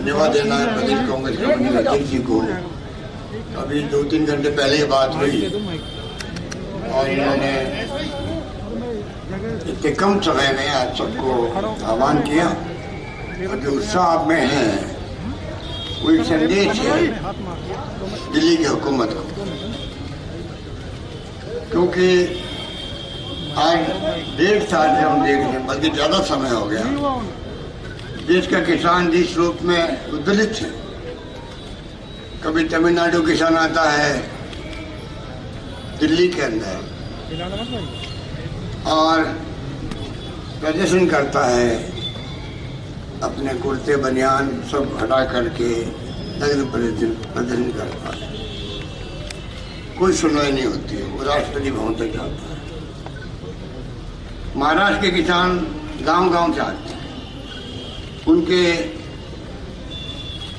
धन्यवाद देना है प्रदेश कांग्रेस कमेटी अध्यक्ष जी को। अभी 2-3 घंटे पहले ही बात हुई और इन्होंने इतने कम समय में आज सबको आह्वान किया और जो उत्साह आप में है वो एक संदेश है दिल्ली की हुकूमत को, क्योंकि आज 1.5 साल से हम देख रहे हैं, बल्कि ज़्यादा समय हो गया, देश का किसान जिस रूप में उद्दलित है। कभी तमिलनाडु किसान आता है दिल्ली के अंदर और प्रदर्शन करता है, अपने कुर्ते बनियान सब हटा करके प्रदर्शन करता है, कोई सुनवाई नहीं होती है, वो राष्ट्रपति भवन तक जाता है। महाराष्ट्र के किसान गांव-गांव से आते हैं,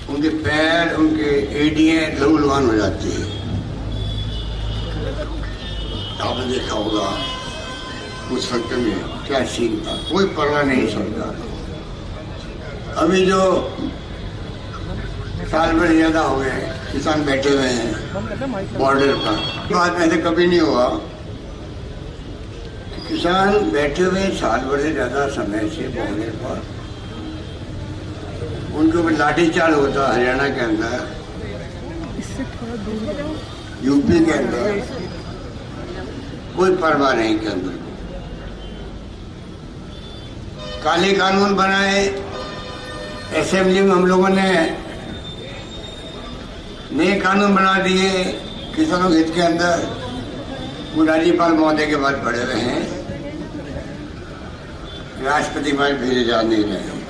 उनके पैर, उनके एडियां लहूलुहान हो जाती है। आपने देखा होगा उस वक्त में क्या सीन था, कोई परवाह नहीं सरकार। अभी जो साल भर ज्यादा हो गए किसान बैठे हुए हैं बॉर्डर पर, बाद में ऐसे कभी नहीं हुआ। किसान बैठे हुए साल भर से ज्यादा समय से बॉर्डर पर, उनके ऊपर लाठीचार्ज होता हरियाणा के अंदर, यूपी के अंदर, कोई परवाह नहीं के अंदर। काले कानून बनाए, असेंबली में हम लोगों ने नए कानून बना दिए किसानों के हित के अंदर, वो राज्यपाल महोदय के बाद पड़े हुए हैं, राष्ट्रपति पास भेजे जा नहीं रहे हैं।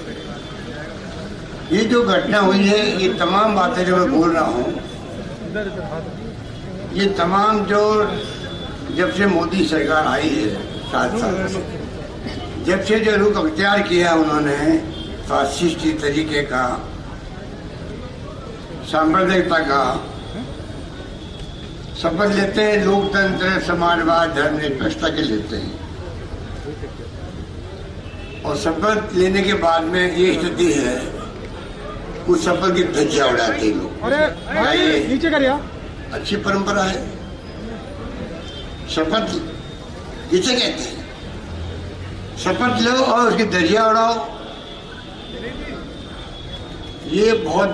ये जो घटना हुई है, ये तमाम बातें जो मैं बोल रहा हूँ, ये तमाम जो जब से मोदी सरकार आई है 7 साल से, जब से जो रुख अख्तियार किया उन्होंने फासिस्टी तरीके का, सांप्रदायिकता का शपथ लेते हैं, लोकतंत्र, समाजवाद, धर्मनिरपेक्षता के लेते हैं, और शपथ लेने के बाद में ये स्थिति है, उस शपथ की धज्जियां उड़ाते लोग। अरे नीचे करिए, अच्छी परंपरा है, शपथ किसे कहते हैं? शपथ लो और उसकी धज्जियां उड़ाओ। ये बहुत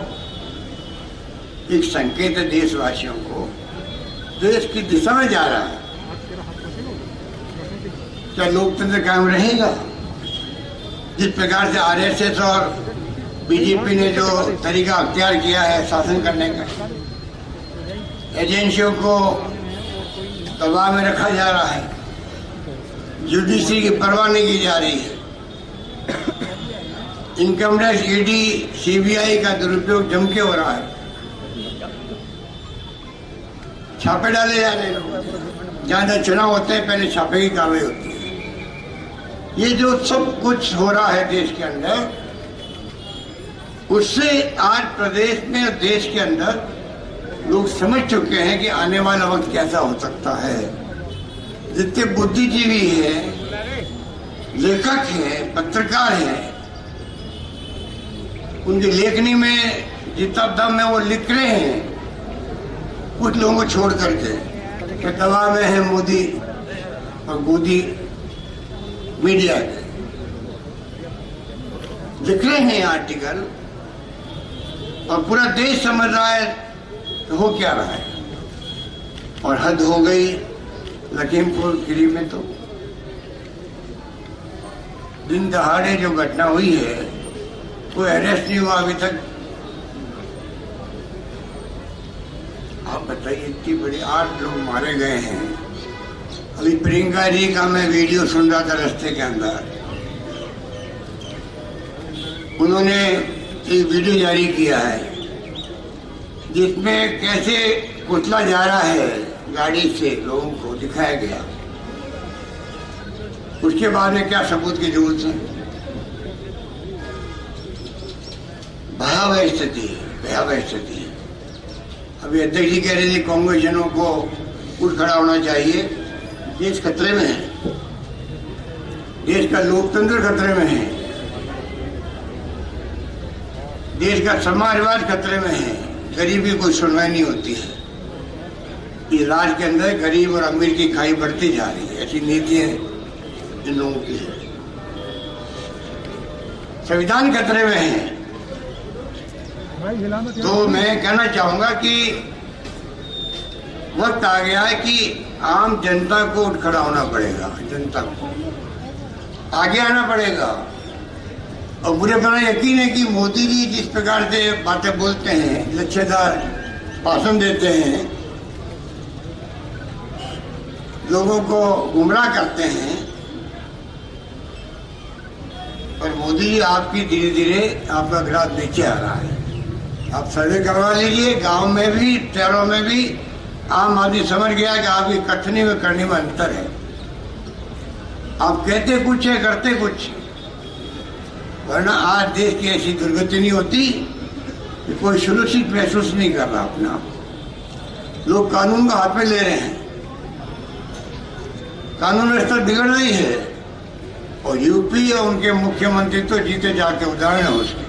एक संकेत है देशवासियों को, देश की दिशा में जा रहा है। क्या लोकतंत्र कायम रहेगा? जिस प्रकार से आरएसएस और बीजेपी ने जो तरीका अख्तियार किया है शासन करने का, एजेंसियों को दबाव में रखा जा रहा है, जुडिशरी की परवाह नहीं की जा रही है, इनकम टैक्स, ईडी, सीबीआई का दुरुपयोग जम के हो रहा है, छापे डाले जा रहे हैं, जहाँ चुनाव होते हैं पहले छापे की कार्रवाई होती है। ये जो सब कुछ हो रहा है देश के अंदर, उससे आज प्रदेश में और देश के अंदर लोग समझ चुके हैं कि आने वाला वक्त कैसा हो सकता है। जितने बुद्धिजीवी हैं, लेखक हैं, पत्रकार हैं, उनकी लेखनी में जितना दम है वो लिख रहे हैं, कुछ लोगों को छोड़ करके कि दबाव में है मोदी और गोदी मीडिया के, लिख रहे हैं आर्टिकल, और पूरा देश समझ रहा है तो हो क्या रहा है। और हद हो गई लखीमपुर खीरी में, तो दिन दहाड़े जो घटना हुई है, कोई अरेस्ट नहीं हुआ अभी तक। आप बताइए, इतनी बड़ी 8 लोग मारे गए हैं। अभी प्रियंका जी का मैं वीडियो सुन रहा था रास्ते के अंदर, उन्होंने एक वीडियो जारी किया है जिसमें कैसे कुचला जा रहा है गाड़ी से, लोगों को दिखाया गया। उसके बाद में क्या सबूत की जरूरत है? भयावह स्थिति है, भयावह स्थिति है। अभी अध्यक्ष जी कह रहे थे कांग्रेस जनों को उठ खड़ा होना चाहिए। देश खतरे में है, देश का लोकतंत्र खतरे में है, देश का समाज रिवाज खतरे में है, गरीब की कोई सुनवाई नहीं होती है। इस राज के अंदर गरीब और अमीर की खाई बढ़ती जा रही है, ऐसी नीतियां इन लोगों की है। संविधान खतरे में है। तो मैं कहना चाहूंगा कि वक्त आ गया है कि आम जनता को उठ खड़ा होना पड़ेगा, जनता को आगे आना पड़ेगा। और मुझे बड़ा यकीन है कि मोदी जी जिस प्रकार से बातें बोलते हैं, लच्छेदार भाषण देते हैं, लोगों को गुमराह करते हैं, और मोदी जी आपकी धीरे धीरे आपका ग्राफ नीचे आ रहा है। आप सर्वे करवा लीजिए, गांव में भी शहरों में भी आम आदमी समझ गया कि आपकी कथनी में करने में अंतर है। आप कहते कुछ है, करते कुछ, वरना आज देश की ऐसी दुर्गति नहीं होती कि कोई सुरक्षित महसूस नहीं कर रहा अपना आप। लोग कानून का हाथ में ले रहे हैं, कानून व्यवस्था बिगड़ रही है, और यूपी और उनके मुख्यमंत्री तो जीते जाके उदाहरण है उसके।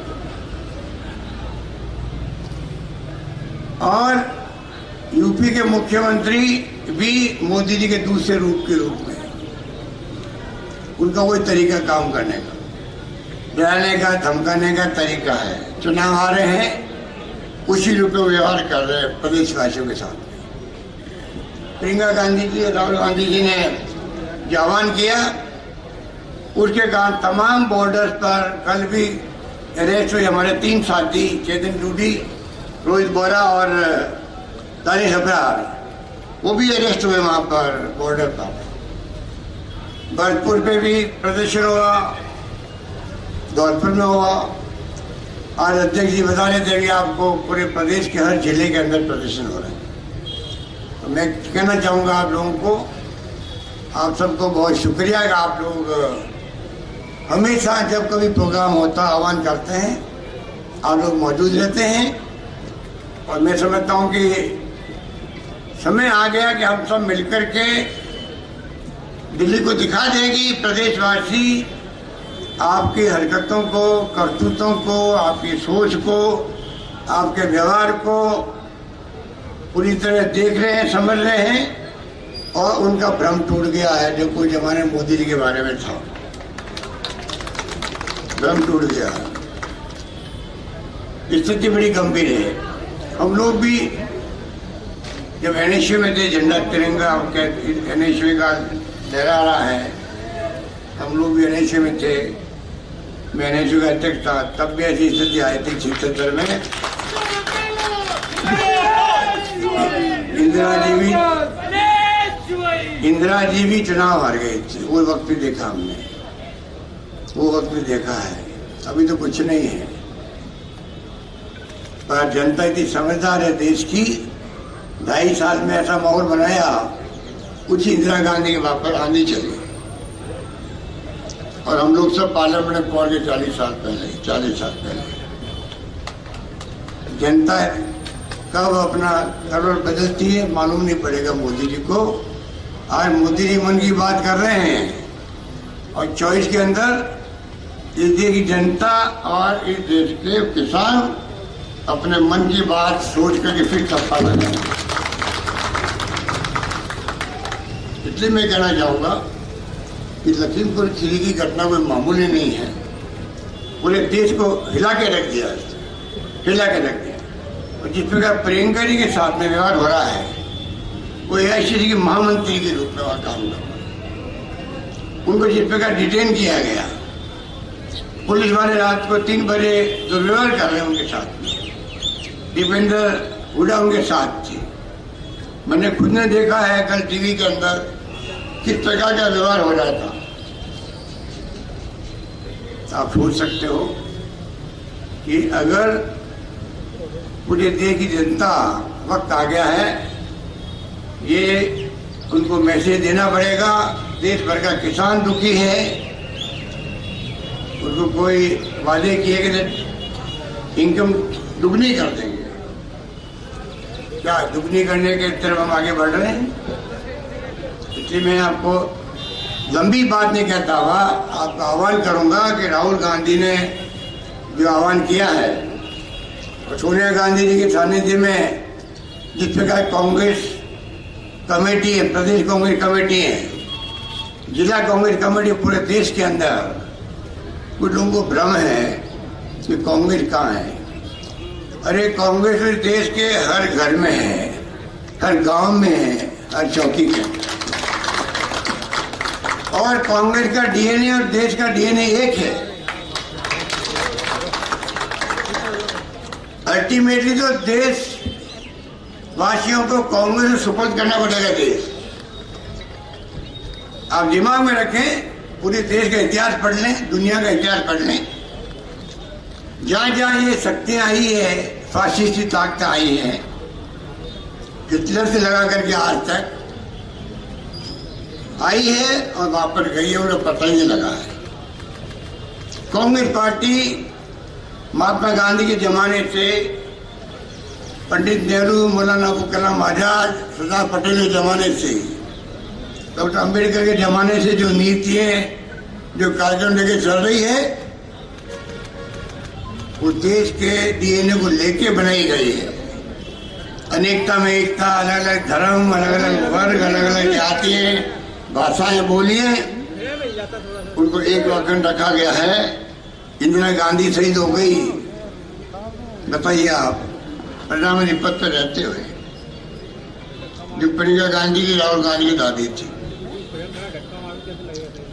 और यूपी के मुख्यमंत्री भी मोदी जी के दूसरे रूप के रूप में, उनका कोई तरीका काम करने का, डराने का, धमकाने का तरीका है। चुनाव आ रहे हैं, उसी रूप में व्यवहार कर रहे हैं प्रदेशवासियों के साथ। प्रियंका गांधी जी, राहुल गांधी जी ने जो आह्वान किया, उसके कारण तमाम बॉर्डर्स पर कल भी अरेस्ट हुए हमारे 3 साथी, चेतन टूडी, रोहित बोरा और दानिश अब्रार, वो भी अरेस्ट हुए वहां पर बॉर्डर पर। भरतपुर पे भी प्रदर्शन हुआ, धौलपुर में हुआ। आज अध्यक्ष जी बता रहे थे कि आपको पूरे प्रदेश के हर जिले के अंदर प्रदर्शन हो रहा है। तो मैं कहना चाहूँगा आप लोगों को, आप सबको बहुत शुक्रिया कि आप लोग हमेशा जब कभी प्रोग्राम होता आह्वान करते हैं, आप लोग मौजूद रहते हैं। और मैं समझता हूँ कि समय आ गया कि हम सब मिलकर के दिल्ली को दिखा दें कि प्रदेशवासी आपकी हरकतों को, करतूतों को, आपकी सोच को, आपके व्यवहार को पूरी तरह देख रहे हैं, समझ रहे हैं, और उनका भ्रम टूट गया है जो कोई जमाने मोदी जी के बारे में था। भ्रम टूट गया, स्थिति बड़ी गंभीर है। हम लोग भी जब एनएसयू में थे, झंडा तिरंगा एनएसयू का लहरा रहा है, हम लोग भी एनएसयू में थे, मैं एनएसयू का अध्यक्ष था, तब भी ऐसी स्थिति आई थी 76 में। इंदिरा जी भी चुनाव हार गई थी, वो वक्त भी देखा हमने, वो वक्त भी देखा है। अभी तो कुछ नहीं है, पर जनता इतनी समझदार है देश की, 2.5 साल में ऐसा माहौल बनाया, कुछ इंदिरा गांधी के वापस आंधी चली, और हम लोग सब पार्लियामेंट में पहुंच गए 40 साल पहले। जनता कब अपना करोड़ बदलती है मालूम नहीं पड़ेगा मोदी जी को। आज मोदी जी मन की बात कर रहे हैं, और 24 के अंदर इस देश की जनता और इस देश के किसान अपने मन की बात सोच करके फिर सत्ता लगाएंगे। इसलिए मैं कहना चाहूँगा कि लखीमपुर खीरी की घटना कोई मामूली नहीं है, पूरे देश को हिला के रख दिया। और जिस प्रकार प्रियंका जी के साथ में व्यवहार हो रहा है, वो एआईसीसी के महामंत्री के रूप में वहाँ काम कर रहा है। उनको जिस प्रकार डिटेन किया गया, पुलिस वाले रात को 3 बजे दुर्व्यवहार कर रहे हैं उनके साथ में, दीपेंद्र हुडा उनके साथ थे। मैंने खुद ने देखा है कल टीवी के अंदर किस प्रकार का व्यवहार हो रहा था। आप सोच सकते हो कि अगर पूरे देश की जनता, वक्त आ गया है, ये उनको मैसेज देना पड़ेगा। देश भर का किसान दुखी है, उनको कोई वादे किए कि इनकम दुगनी कर देंगे, क्या दुगनी करने के तरफ हम आगे बढ़ रहे हैं? इसलिए मैं आपको लंबी बात नहीं कहता हुआ आपका आह्वान करूंगा कि राहुल गांधी ने जो आह्वान किया है सोनिया गांधी जी के सानिध्य में जिस प्रकार कांग्रेस कमेटी है, प्रदेश कांग्रेस कमेटी है, जिला कांग्रेस कमेटी, पूरे देश के अंदर कुछ लोगों को भ्रम है कि कांग्रेस कहाँ है। अरे कांग्रेस देश के हर घर में है, हर गांव में है, हर चौकी पे। और कांग्रेस का डीएनए और देश का डीएनए एक है। अल्टीमेटली तो देश वासियों को कांग्रेस से सुपुर्द करना पड़ेगा। देश, आप दिमाग में रखें, पूरे देश का इतिहास पढ़ लें, दुनिया का इतिहास पढ़ लें। जहां जहां ये शक्तियां आई है, फासिस्टी ताकतें आई हैं, हिटलर से लगा करके आज तक आई है और वापस गई है, उन्हें पता ही नहीं लगा है। कांग्रेस पार्टी महात्मा गांधी के जमाने से, पंडित नेहरू, मौलाना अबुल कलाम आजाद, सरदार पटेल के जमाने से, डॉक्टर अम्बेडकर के जमाने से जो नीतियां, जो कार्यक्रम लेके चल रही है, वो देश के डीएनए को लेके बनाई गई है। अनेकता में एकता, अलग अलग धर्म, अलग अलग वर्ग, अलग अलग जातियां, भाषाएं, बोलियां, उनको एक वाक्य रखा गया है। इंदिरा गांधी शहीद हो गई, बताइए आप, प्रधानमंत्री पद पर रहते हुए, जो प्रियंका गांधी की राहुल गांधी की दादी थी।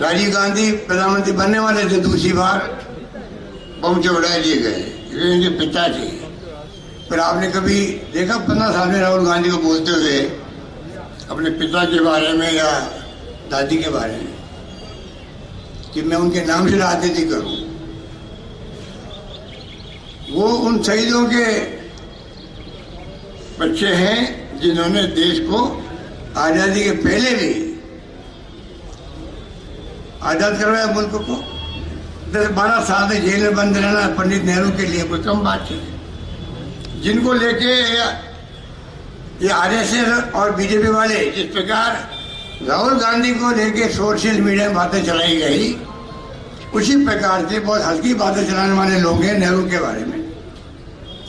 राजीव गांधी प्रधानमंत्री बनने वाले थे, दूसरी बार बम से उड़ा दिए गए, ये इनके पिता थे। फिर आपने कभी देखा 15 साल में राहुल गांधी को बोलते हुए अपने पिता के बारे में या दादी के बारे में कि मैं उनके नाम से राजनीति करूं? वो उन शहीदों के बच्चे हैं जिन्होंने देश को आजादी के पहले भी आजाद करवाया, मुल्क को। 10-12 साल से जेल में बंद रहना पंडित नेहरू के लिए कोई कम बात थी। जिनको लेके ये आरएसएस और बीजेपी वाले, जिस प्रकार राहुल गांधी को लेके सोशल मीडिया में बातें चलाई गई, उसी प्रकार से बहुत हल्की बातें चलाने वाले लोग हैं नेहरू के बारे में।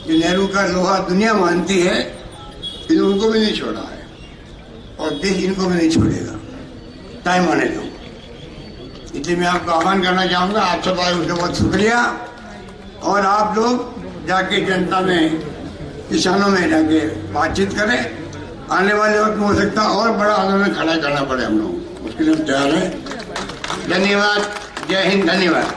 कि नेहरू का लोहा दुनिया मानती है, लेकिन उनको भी नहीं छोड़ा है और देश इनको भी नहीं छोड़ेगा, टाइम आने दो। इसलिए मैं आपको आह्वान करना चाहूँगा, आप सब आए उसका बहुत शुक्रिया। और आप लोग जाके जनता में, किसानों में जाके बातचीत करें। आने वाले वक्त में हो सकता और बड़ा आंदोलन खड़ा करना पड़े हम लोग, उसके लिए हम तैयार हैं। धन्यवाद, जय हिंद, धन्यवाद।